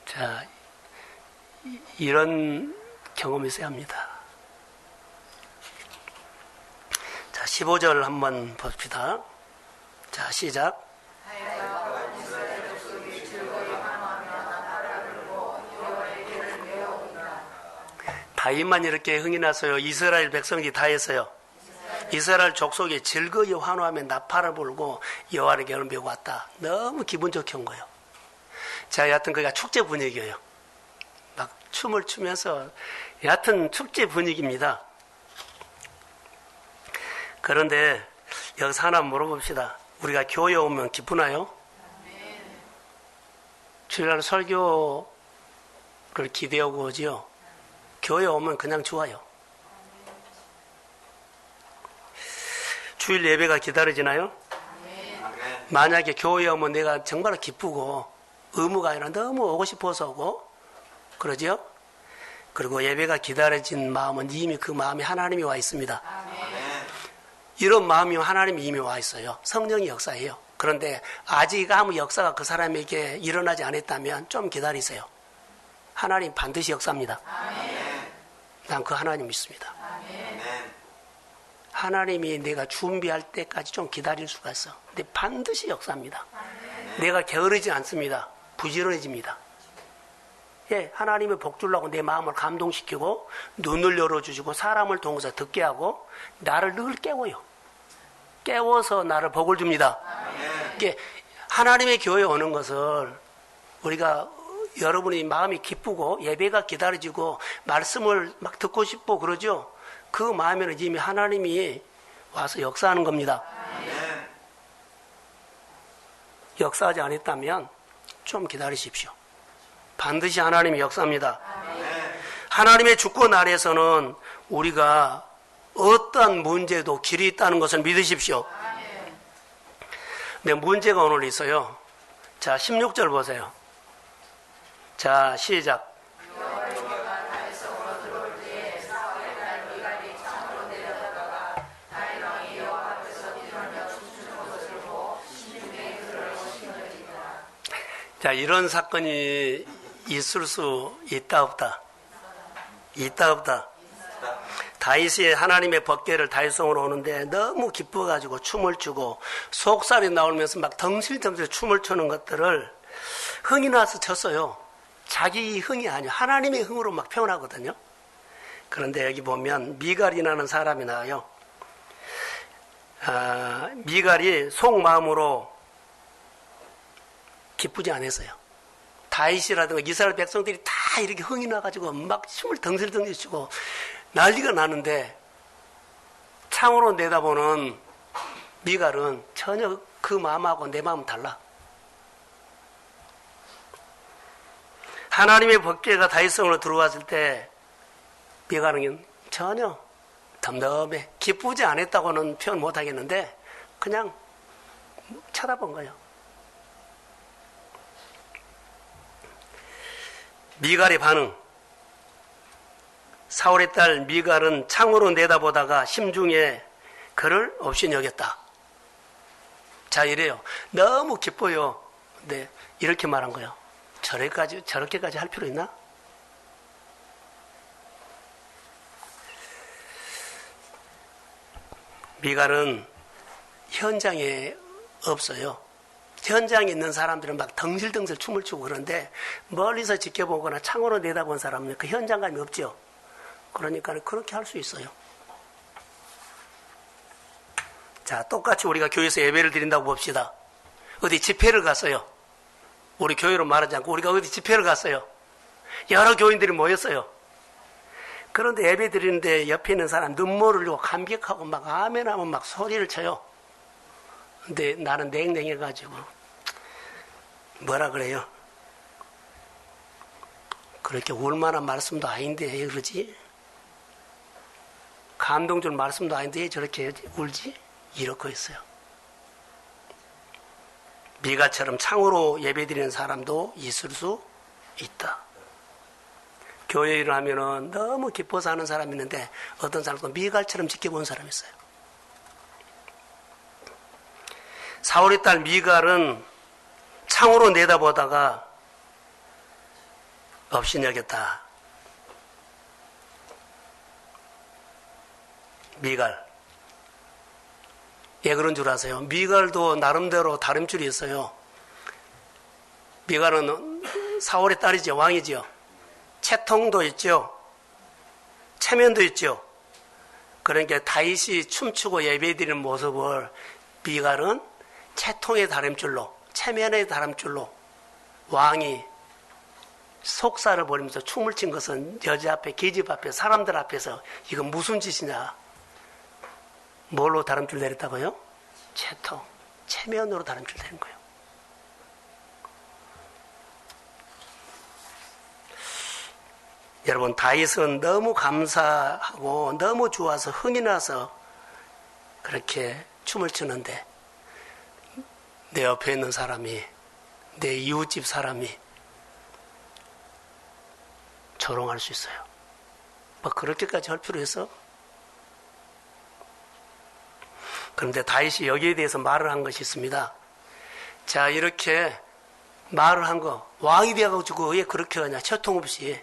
자, 이런 경험이 있어야 합니다. 자, 15절 한번 봅시다. 자, 시작. 다윗만 이렇게 흥이 나서요. 이스라엘 백성이 다 했어요. 이스라엘 족속이 즐거이 환호하며 나팔을 불고 여호와의 경을 메고 왔다. 너무 기분 좋게 온 거예요. 자, 여하튼 그가 축제 분위기예요. 막 춤을 추면서 여하튼 축제 분위기입니다. 그런데 여기서 하나 물어봅시다. 우리가 교회 오면 기쁘나요? 주일날 설교를 기대하고 오지요. 교회 오면 그냥 좋아요. 주일 예배가 기다려지나요? 만약에 교회 오면 내가 정말 기쁘고 의무가 아니라 너무 오고 싶어서 오고 그러죠? 그리고 예배가 기다려진 마음은 이미 그 마음이 하나님이 와 있습니다. 이런 마음이 하나님이 이미 와 있어요. 성령이 역사해요. 그런데 아직 아무 역사가 그 사람에게 일어나지 않았다면 좀 기다리세요. 하나님 반드시 역사합니다. 난 그 하나님 믿습니다. 하나님이 내가 준비할 때까지 좀 기다릴 수가 있어. 근데 반드시 역사합니다. 내가 게으르지 않습니다. 부지런해집니다. 예, 하나님의 복 주려고 내 마음을 감동시키고 눈을 열어주시고 사람을 통해서 듣게 하고 나를 늘 깨워요. 깨워서 나를 복을 줍니다. 이게 하나님의 교회에 오는 것을 우리가 여러분이 마음이 기쁘고 예배가 기다려지고 말씀을 막 듣고 싶고 그러죠. 그 마음에는 이미 하나님이 와서 역사하는 겁니다. 역사하지 않았다면 좀 기다리십시오. 반드시 하나님이 역사합니다. 하나님의 주권 아래에서는 우리가 어떠한 문제도 길이 있다는 것을 믿으십시오. 네, 문제가 오늘 있어요. 자, 16절 보세요. 자, 시작. 자, 이런 사건이 있을 수 있다 없다? 있다 없다? 다윗이 하나님의 법궤를 다윗성으로 오는데 너무 기뻐가지고 춤을 추고 속살이 나오면서 막 덩실덩실 춤을 추는 것들을 흥이 나서 쳤어요. 자기 흥이 아니에요. 하나님의 흥으로 막 표현하거든요. 그런데 여기 보면 미갈이라는 사람이 나와요. 미갈이 속마음으로 기쁘지 않았어요. 다윗이라든가 이스라엘 백성들이 다 이렇게 흥이 나가지고 막 춤을 덩실덩실 추고 난리가 나는데 창으로 내다보는 미갈은 전혀 그 마음하고 내 마음은 달라. 하나님의 법궤가 다윗성으로 들어왔을 때 미갈은 전혀 덤덤해. 기쁘지 않았다고는 표현 못하겠는데 그냥 쳐다본 거예요. 미갈의 반응. 사울의 딸 미갈은 창으로 내다보다가 심중에 그를 없이 여겼다. 자, 이래요. 너무 기뻐요. 근데 이렇게 말한 거예요. 저렇게까지 할 필요 있나? 미갈은 현장에 없어요. 현장에 있는 사람들은 막 덩실덩실 춤을 추고 그러는데 멀리서 지켜보거나 창으로 내다본 사람은 그 현장감이 없죠. 그러니까 그렇게 할 수 있어요. 자, 똑같이 우리가 교회에서 예배를 드린다고 봅시다. 어디 집회를 갔어요. 우리 교회로 말하지 않고 우리가 어디 집회를 갔어요. 여러 교인들이 모였어요. 그런데 예배 드리는데 옆에 있는 사람 눈물을 흘리고 감격하고 막 아멘 하면 막 소리를 쳐요. 근데 나는 냉랭해가지고 뭐라 그래요? 그렇게 울만한 말씀도 아닌데 왜 그러지? 감동 줄 말씀도 아닌데 왜 저렇게 울지? 이러고 있어요. 미가처럼 창으로 예배드리는 사람도 있을 수 있다. 교회 일을 하면은 너무 기뻐서 하는 사람이 있는데 어떤 사람은 미갈처럼 지켜본 사람이 있어요. 사울의 딸 미갈은 창으로 내다보다가 업신여겼다. 미갈. 왜 그런 줄 아세요? 미갈도 나름대로 다름줄이 있어요. 미갈은 사울의 딸이죠. 왕이죠. 채통도 있죠. 체면도 있죠. 그러니까 다윗이 춤추고 예배드리는 모습을 미갈은 채통의 다름줄로, 체면의 다름줄로 왕이 속사를 벌이면서 춤을 춘 것은 여자 앞에, 계집 앞에, 사람들 앞에서 이건 무슨 짓이냐? 뭘로 다름줄 내렸다고요? 채통, 체면으로 다름줄 내린 거예요. 여러분, 다윗은 너무 감사하고 너무 좋아서 흥이 나서 그렇게 춤을 추는데 내 옆에 있는 사람이, 내 이웃집 사람이 조롱할 수 있어요. 뭐 그렇게까지 할 필요 있어? 그런데 다윗이 여기에 대해서 말을 한 것이 있습니다. 자, 이렇게 말을 한 거, 왕이 되어가지고 왜 그렇게 하냐? 채통 없이.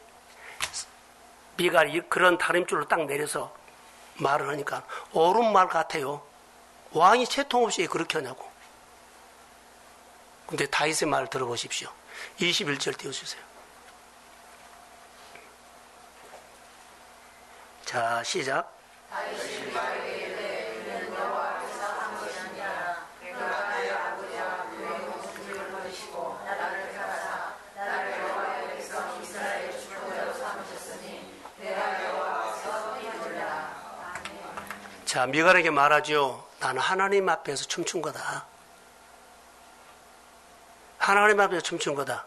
미갈이 그런 다림줄로 딱 내려서 말을 하니까 옳은 말 같아요. 왕이 채통 없이 그렇게 하냐고. 근데 다윗의 말을 들어보십시오. 21절 띄워주세요. 자, 시작. 다윗이 미갈에게 이르되 이는 여호와 앞에서 한 것이 아니라 그가 나의 아버지와 그의 모습을 버리시고 나를 택하사 나를 여호와의 백성 이스라엘의 주권자로 삼으셨으니 내가 여호와 앞에서 뛰어들라. 자, 미갈에게 말하죠. 나는 하나님 앞에서 춤춘 거다. 하나님 앞에서 춤춘 거다.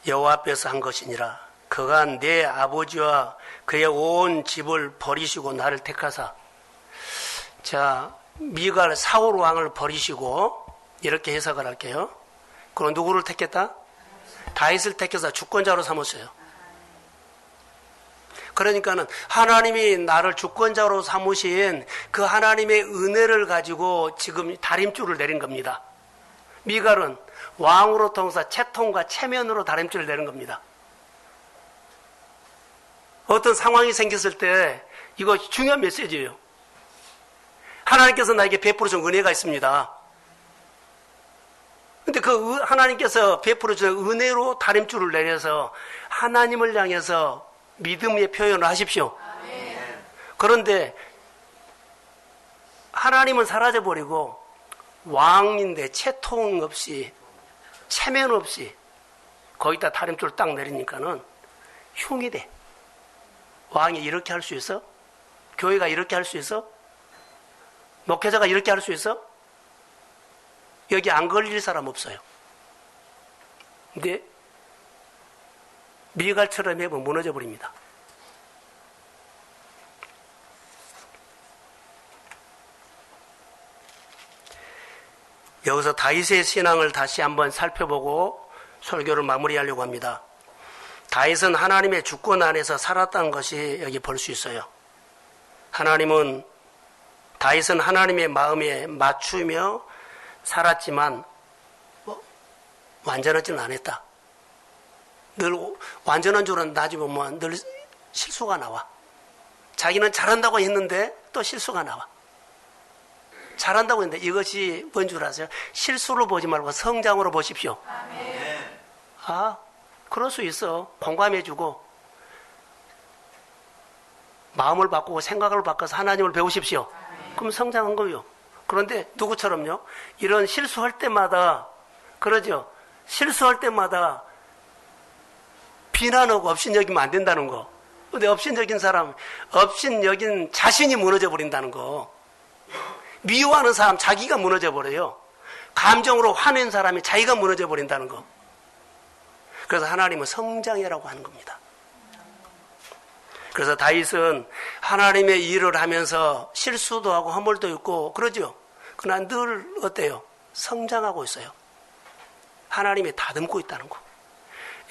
여호와 앞에서 한 것이니라. 그가 내 아버지와 그의 온 집을 버리시고 나를 택하사. 자, 미갈 사울 왕을 버리시고 이렇게 해석을 할게요. 그럼 누구를 택했다? 다윗을 택해서 주권자로 삼았어요. 그러니까는 하나님이 나를 주권자로 삼으신 그 하나님의 은혜를 가지고 지금 다림줄을 내린 겁니다. 미갈은 왕으로 통해서 채통과 체면으로 다림줄을 내는 겁니다. 어떤 상황이 생겼을 때 이거 중요한 메시지예요. 하나님께서 나에게 베풀어 준 은혜가 있습니다. 근데 그 하나님께서 베풀어 준 은혜로 다림줄을 내려서 하나님을 향해서 믿음의 표현을 하십시오. 그런데 하나님은 사라져버리고 왕인데 채통 없이 체면 없이 거기다 다림줄 딱 내리니까는 흉이 돼. 왕이 이렇게 할 수 있어? 교회가 이렇게 할 수 있어? 목회자가 이렇게 할 수 있어? 여기 안 걸릴 사람 없어요. 근데 미갈처럼 해보면 무너져 버립니다. 여기서 다윗의 신앙을 다시 한번 살펴보고 설교를 마무리하려고 합니다. 다윗은 하나님의 주권 안에서 살았다는 것이 여기 볼 수 있어요. 다윗은 하나님의 마음에 맞추며 살았지만 완전하지는 않았다. 늘 완전한 줄은 나중에 보면 늘 실수가 나와. 자기는 잘한다고 했는데 또 실수가 나와. 잘한다고 했는데 이것이 뭔 줄 아세요? 실수로 보지 말고 성장으로 보십시오. 아멘. 아, 그럴 수 있어. 공감해주고 마음을 바꾸고 생각을 바꿔서 하나님을 배우십시오. 아멘. 그럼 성장한 거예요. 그런데 누구처럼요? 이런 실수할 때마다 그러죠. 실수할 때마다 비난하고 업신여기면 안 된다는 거. 근데 업신여긴 사람, 업신여긴 자신이 무너져 버린다는 거. 미워하는 사람 자기가 무너져 버려요. 감정으로 화낸 사람이 자기가 무너져 버린다는 거. 그래서 하나님은 성장이라고 하는 겁니다. 그래서 다윗은 하나님의 일을 하면서 실수도 하고 허물도 있고 그러죠. 그러나 늘 어때요? 성장하고 있어요. 하나님이 다듬고 있다는 거.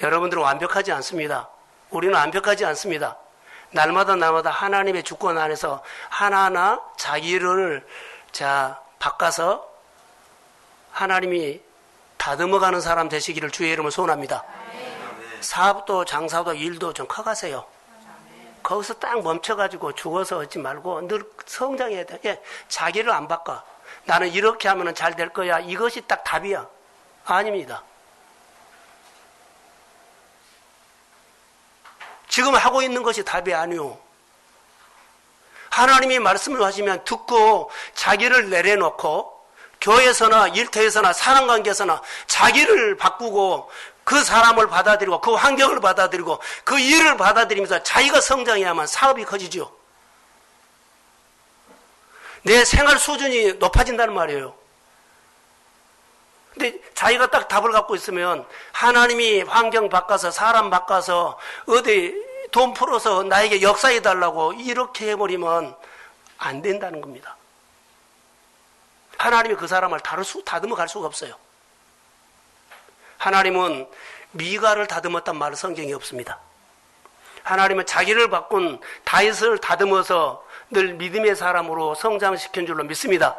여러분들은 완벽하지 않습니다. 우리는 완벽하지 않습니다. 날마다 하나님의 주권 안에서 하나하나 자기를 바꿔서 하나님이 다듬어가는 사람 되시기를 주의 이름으로 소원합니다. 사업도 장사도 일도 좀 커가세요. 거기서 딱 멈춰가지고 죽어서 얻지 말고 늘 성장해야 돼. 예, 자기를 안 바꿔. 나는 이렇게 하면 잘 될 거야. 이것이 딱 답이야. 아닙니다. 지금 하고 있는 것이 답이 아니오. 하나님이 말씀을 하시면 듣고 자기를 내려놓고 교회에서나 일터에서나 사람관계에서나 자기를 바꾸고 그 사람을 받아들이고 그 환경을 받아들이고 그 일을 받아들이면서 자기가 성장해야만 사업이 커지죠. 내 생활 수준이 높아진다는 말이에요. 근데 자기가 딱 답을 갖고 있으면 하나님이 환경 바꿔서 사람 바꿔서 어디 돈 풀어서 나에게 역사해 달라고 이렇게 해버리면 안 된다는 겁니다. 하나님이 그 사람을 다듬어 갈 수가 없어요. 하나님은 미가를 다듬었단 말은 성경에 없습니다. 하나님은 자기를 바꾼 다윗을 다듬어서 늘 믿음의 사람으로 성장시킨 줄로 믿습니다.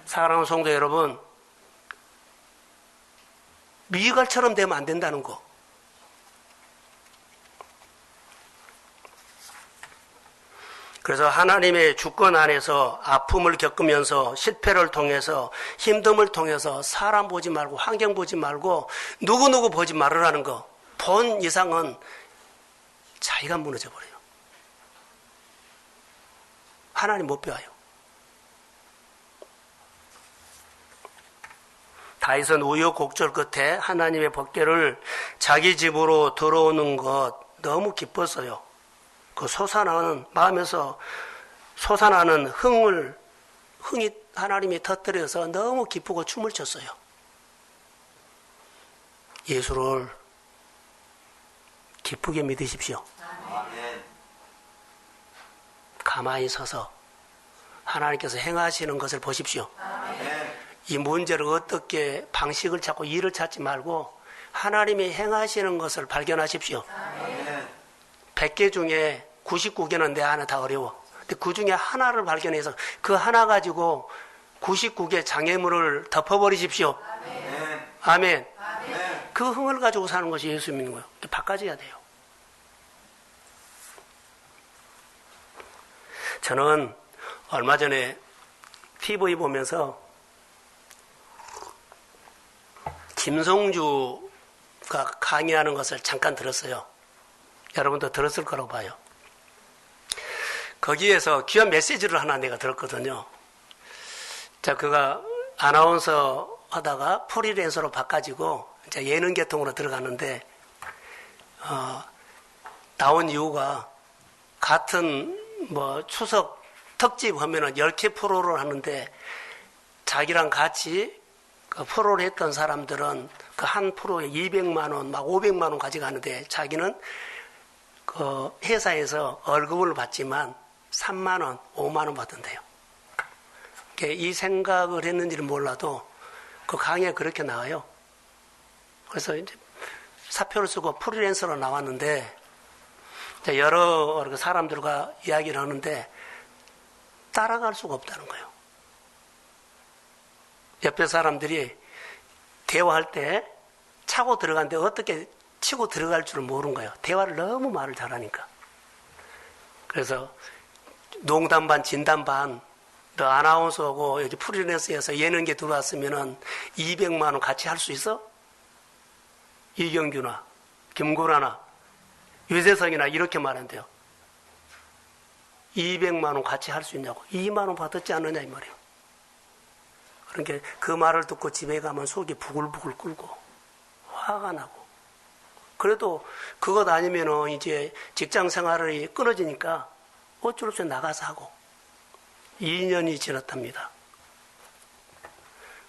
사랑하는 성도 여러분, 미갈처럼 되면 안 된다는 거. 그래서 하나님의 주권 안에서 아픔을 겪으면서 실패를 통해서 힘듦을 통해서 사람 보지 말고 환경 보지 말고 누구누구 보지 말으라는 거. 본 이상은 자기가 무너져 버려요. 하나님 못 배워요. 다윗은 우여곡절 끝에 하나님의 법궤를 자기 집으로 들어오는 것 너무 기뻤어요. 그 솟아나는 마음에서 솟아나는 흥이 하나님이 터뜨려서 너무 기쁘고 춤을 췄어요. 예수를 기쁘게 믿으십시오. 가만히 서서 하나님께서 행하시는 것을 보십시오. 이 문제를 어떻게 방식을 찾고 일을 찾지 말고 하나님이 행하시는 것을 발견하십시오. 100개 중에 99개는 내 하나 다 어려워. 근데 그 중에 하나를 발견해서 그 하나 가지고 99개 장애물을 덮어버리십시오. 아멘. 그 흥을 가지고 사는 것이 예수 믿는 거예요. 바꿔줘야 돼요. 저는 얼마 전에 TV 보면서 김성주가 강의하는 것을 잠깐 들었어요. 여러분도 들었을 거라고 봐요. 거기에서 귀한 메시지를 하나 내가 들었거든요. 자, 그가 아나운서 하다가 프리랜서로 바꿔지고 이제 예능 계통으로 들어갔는데, 나온 이유가 같은 추석 특집 하면은 10개 프로를 하는데 자기랑 같이 그 프로를 했던 사람들은 그 한 프로에 200만 원, 막 500만 원 가져가는데 자기는 그 회사에서 월급을 받지만 3만 원, 5만 원 받던데요. 이 생각을 했는지는 몰라도 그 강의에 그렇게 나와요. 그래서 이제 사표를 쓰고 프리랜서로 나왔는데 여러 사람들과 이야기를 하는데 따라갈 수가 없다는 거예요. 옆에 사람들이 대화할 때 차고 들어가는데 어떻게 치고 들어갈 줄을 모르는 거예요. 대화를 너무 말을 잘하니까. 그래서 농담 반 진담 반, 너 아나운서고 여기 프리랜서에서 예능계 들어왔으면은 200만 원 같이 할 수 있어? 이경규나 김구라나 유재석이나 이렇게 말한대요. 200만 원 같이 할 수 있냐고. 2만 원 받았지 않느냐 이 말이에요. 그러니까 그 말을 듣고 집에 가면 속이 부글부글 끓고 화가 나고. 그래도 그것 아니면은 이제 직장 생활이 끊어지니까 어쩔 수 없이 나가서 하고 2년이 지났답니다.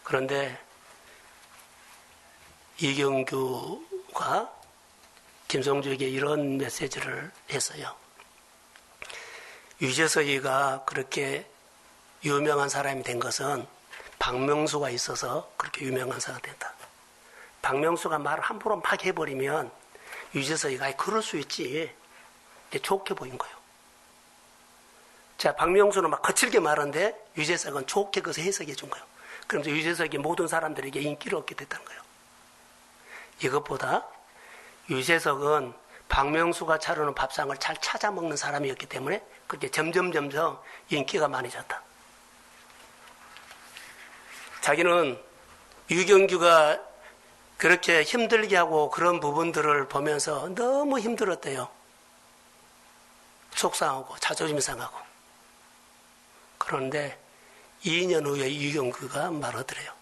그런데 이경규가 김성주에게 이런 메시지를 했어요. 유재석이가 그렇게 유명한 사람이 된 것은 박명수가 있어서 그렇게 유명한 사람이 됐다. 박명수가 말을 함부로 막 해버리면 유재석이가 그럴 수 있지. 좋게 보인 거예요. 자, 박명수는 막 거칠게 말하는데 유재석은 좋게 그것을 해석해 준 거예요. 그러면서 유재석이 모든 사람들에게 인기를 얻게 됐다는 거예요. 이것보다 유재석은 박명수가 차려놓은 밥상을 잘 찾아 먹는 사람이었기 때문에 그렇게 점점 인기가 많아졌다. 자기는 유경규가 그렇게 힘들게 하고 그런 부분들을 보면서 너무 힘들었대요. 속상하고 자존심 상하고. 그런데 2년 후에 유경규가 말하더래요.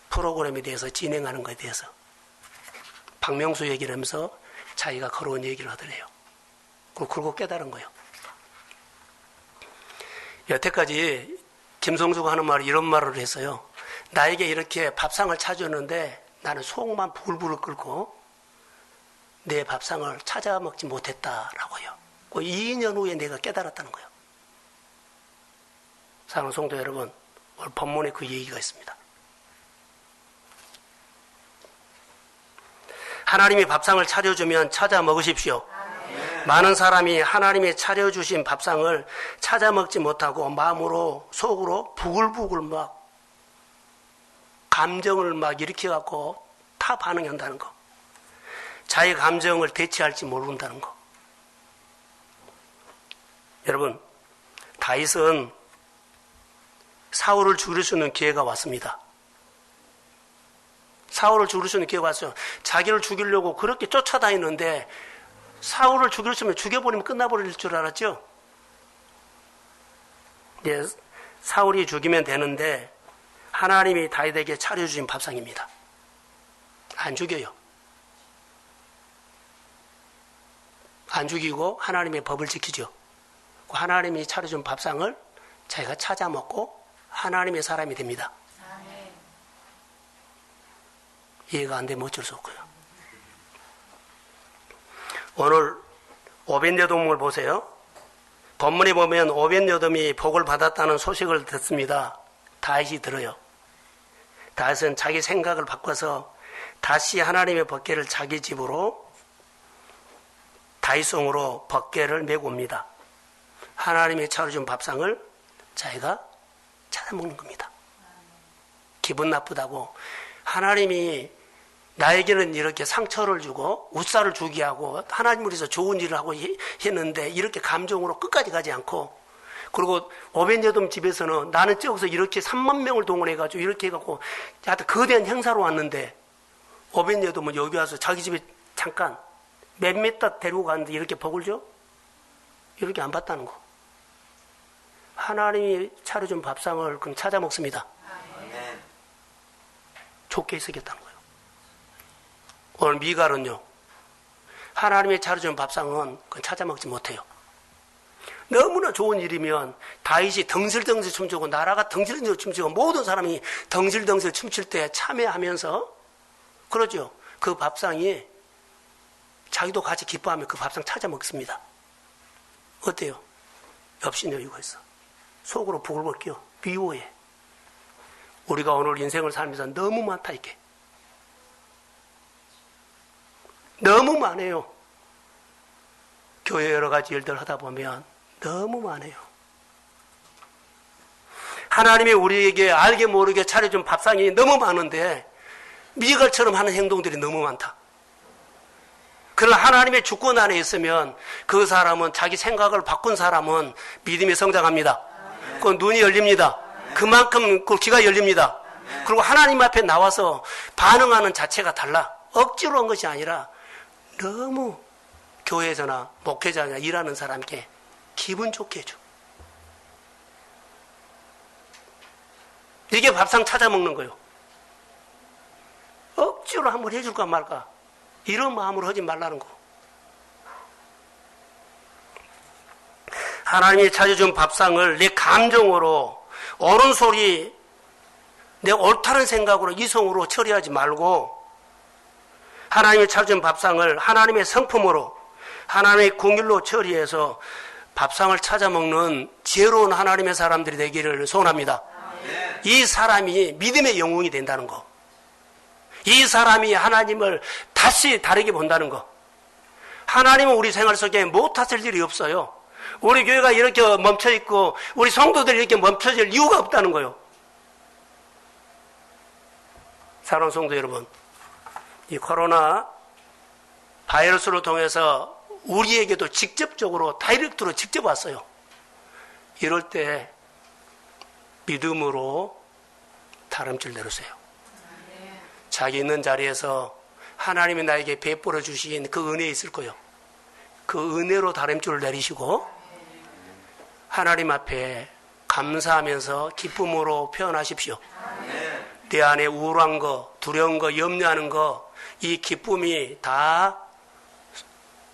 프로그램에 대해서 진행하는 것에 대해서 박명수 얘기를 하면서 자기가 걸어온 얘기를 하더래요. 그리고 깨달은 거예요. 여태까지 김성수가 하는 말이 이런 말을 했어요. 나에게 이렇게 밥상을 차줬는데 나는 속만 부글부글 끓고 내 밥상을 찾아 먹지 못했다라고요. 그 2년 후에 내가 깨달았다는 거예요. 사랑하는 성도 여러분, 오늘 본문에 그 얘기가 있습니다. 하나님이 밥상을 차려주면 찾아 먹으십시오. 많은 사람이 하나님이 차려주신 밥상을 찾아 먹지 못하고 마음으로 속으로 부글부글 막 감정을 막 일으켜갖고 타 반응한다는 거. 자기 감정을 대체할지 모른다는 거. 여러분, 다윗은 사울을 죽일 수 있는 기회가 왔습니다. 사울을 죽일 수 있는 기회가 왔어요. 자기를 죽이려고 그렇게 쫓아다니는데 사울을 죽였으면 죽여버리면 끝나버릴 줄 알았죠? 예, 사울이 죽이면 되는데 하나님이 다윗에게 차려주신 밥상입니다. 안 죽여요. 안 죽이고 하나님의 법을 지키죠. 하나님이 차려준 밥상을 자기가 찾아 먹고 하나님의 사람이 됩니다. 이해가 안 되면 어쩔 수 없고요. 오늘 오벳에돔을 보세요. 본문에 보면 오벳에돔이 복을 받았다는 소식을 듣습니다. 다윗이 들어요. 다윗은 자기 생각을 바꿔서 다시 하나님의 법궤를 자기 집으로 다윗성으로 법궤를 메고 옵니다. 하나님이 차려준 밥상을 자기가 찾아 먹는 겁니다. 기분 나쁘다고 하나님이 나에게는 이렇게 상처를 주고 우사를 주게 하고 하나님을 위해서 좋은 일을 하고 했는데 이렇게 감정으로 끝까지 가지 않고, 그리고 오벳에돔 집에서는 나는 저기서 이렇게 3만 명을 동원해가지고 이렇게 해갖고 하여튼 거대한 행사로 왔는데 오벳에돔은 여기 와서 자기 집에 잠깐 몇몇 다 데리고 갔는데 이렇게 복을 줘? 이렇게 안 받다는 거. 하나님이 차려준 밥상을 그냥 찾아 먹습니다. 좋게 해석했다는 거예요. 오늘 미갈은요, 하나님의 차려준 밥상은 그건 찾아 먹지 못해요. 너무나 좋은 일이면 다윗이 덩실덩실 춤추고 나라가 덩실덩실 춤추고 모든 사람이 덩실덩실 춤출 때 참여하면서 그러죠. 그 밥상이 자기도 같이 기뻐하며 그 밥상 찾아 먹습니다. 어때요? 엽신 여유가 있어. 속으로 부글부글 껴. 미워해. 우리가 오늘 인생을 살면서 너무 많다 이게. 너무 많아요. 교회 여러 가지 일들 하다 보면 너무 많아요. 하나님이 우리에게 알게 모르게 차려준 밥상이 너무 많은데 미갈처럼 하는 행동들이 너무 많다. 그러나 하나님의 주권 안에 있으면 그 사람은, 자기 생각을 바꾼 사람은 믿음이 성장합니다. 그 눈이 열립니다. 그만큼 그 귀가 열립니다. 그리고 하나님 앞에 나와서 반응하는 자체가 달라. 억지로 한 것이 아니라 너무 교회에서나 목회자나 일하는 사람께 기분 좋게 해줘. 이게 밥상 찾아 먹는 거예요. 억지로 한번 해줄까 말까 이런 마음으로 하지 말라는 거. 하나님이 찾아준 밥상을 내 감정으로 옳은 소리, 내 옳다는 생각으로 이성으로 처리하지 말고 하나님이 찾아준 밥상을 하나님의 성품으로, 하나님의 궁일로 처리해서 밥상을 찾아 먹는 지혜로운 하나님의 사람들이 되기를 소원합니다. 이 사람이 믿음의 영웅이 된다는 거. 이 사람이 하나님을 다시 다르게 본다는 거. 하나님은 우리 생활 속에 못하실 일이 없어요. 우리 교회가 이렇게 멈춰있고 우리 성도들이 이렇게 멈춰질 이유가 없다는 거예요. 사랑하는 성도 여러분, 이 코로나 바이러스를 통해서 우리에게도 직접적으로 다이렉트로 직접 왔어요. 이럴 때 믿음으로 다름질 내리세요. 자기 있는 자리에서 하나님이 나에게 베풀어 주신 그 은혜에 있을 거예요. 그 은혜로 다름줄을 내리시고 하나님 앞에 감사하면서 기쁨으로 표현하십시오. 내 안에 우울한 거, 두려운 거, 염려하는 거, 이 기쁨이 다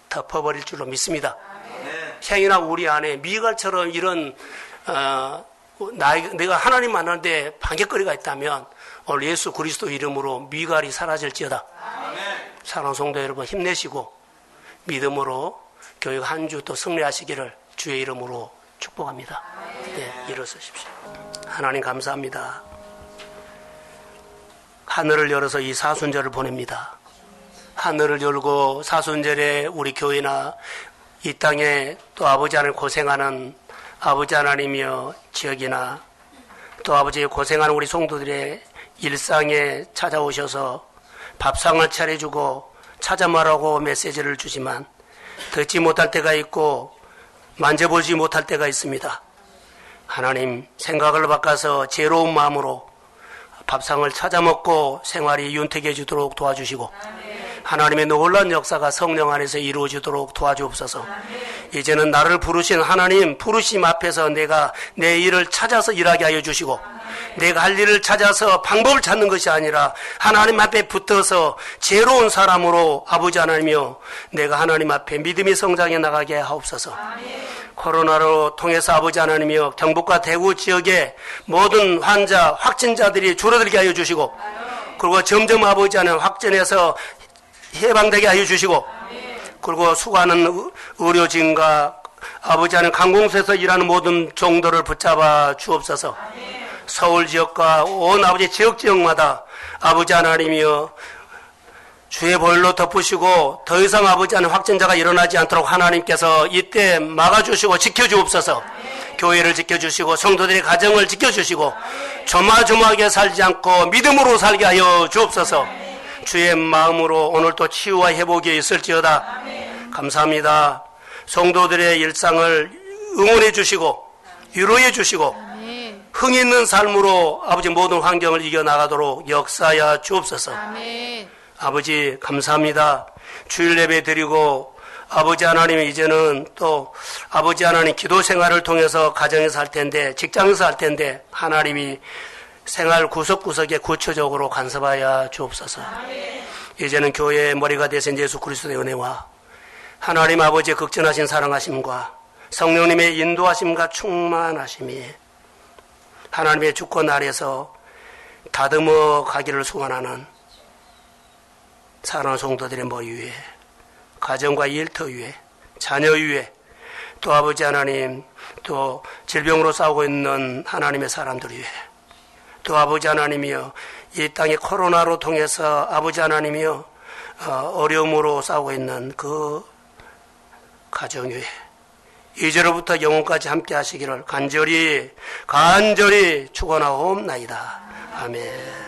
덮어버릴 줄로 믿습니다. 행여나 우리 안에 미갈처럼 이런 내가 하나님 만나는데 반격거리가 있다면 오늘 예수 그리스도 이름으로 미갈이 사라질지어다. 사랑하는 성도 여러분, 힘내시고 믿음으로 교육 한 주 또 승리하시기를 주의 이름으로 축복합니다. 네, 일어서십시오. 하나님 감사합니다. 하늘을 열어서 이 사순절을 보냅니다. 하늘을 열고 사순절에 우리 교회나 이 땅에 또 아버지 하나님 고생하는 아버지 하나님이여 지역이나 또 아버지 고생하는 우리 성도들의 일상에 찾아오셔서 밥상을 차려주고 찾아 말하고 메시지를 주지만 듣지 못할 때가 있고 만져보지 못할 때가 있습니다. 하나님 생각을 바꿔서 제로운 마음으로 밥상을 찾아 먹고 생활이 윤택해 주도록 도와주시고 하나님의 놀라운 역사가 성령 안에서 이루어지도록 도와주옵소서. 이제는 나를 부르신 하나님 부르심 앞에서 내가 내 일을 찾아서 일하게 하여 주시고 내가 할 일을 찾아서 방법을 찾는 것이 아니라 하나님 앞에 붙어서 제로운 사람으로 아버지 하나님이여 내가 하나님 앞에 믿음이 성장해 나가게 하옵소서. 코로나로 통해서 아버지 하나님이여 경북과 대구 지역의 모든 환자 확진자들이 줄어들게 하여 주시고 그리고 점점 아버지 하나님 확진해서 해방되게 하여 주시고 그리고 수고하는 의료진과 아버지 하나님 관공서에서 일하는 모든 종들을 붙잡아 주옵소서. 서울 지역과 온 아버지 지역마다 아버지 하나님이여 주의 보혈로 덮으시고 더 이상 아버지 하나님 확진자가 일어나지 않도록 하나님께서 이때 막아주시고 지켜주옵소서. 교회를 지켜주시고 성도들의 가정을 지켜주시고 조마조마하게 살지 않고 믿음으로 살게 하여 주옵소서. 주의 마음으로 오늘 또 치유와 회복이 있을지어다. 감사합니다. 성도들의 일상을 응원해 주시고 위로해 주시고 흥 있는 삶으로 아버지 모든 환경을 이겨나가도록 역사하여 주옵소서. 아버지 감사합니다. 주일 예배 드리고 아버지 하나님 이제는 또 아버지 하나님 기도 생활을 통해서 가정에서 할 텐데 직장에서 할 텐데 하나님이 생활 구석구석에 구체적으로 간섭하여 주옵소서. 이제는 교회의 머리가 되신 예수 그리스도의 은혜와 하나님 아버지의 극진하신 사랑하심과 성령님의 인도하심과 충만하심이 하나님의 주권 아래서 다듬어 가기를 소원하는 사랑하는 성도들의 머리 위에 가정과 일터 위에 자녀 위에 또 아버지 하나님 또 질병으로 싸우고 있는 하나님의 사람들 위에 또 아버지 하나님이여 이 땅의 코로나로 통해서 아버지 하나님이여 어려움으로 싸우고 있는 그 가정 위에 이제로부터 영원까지 함께 하시기를 간절히 축원하옵나이다. 아멘.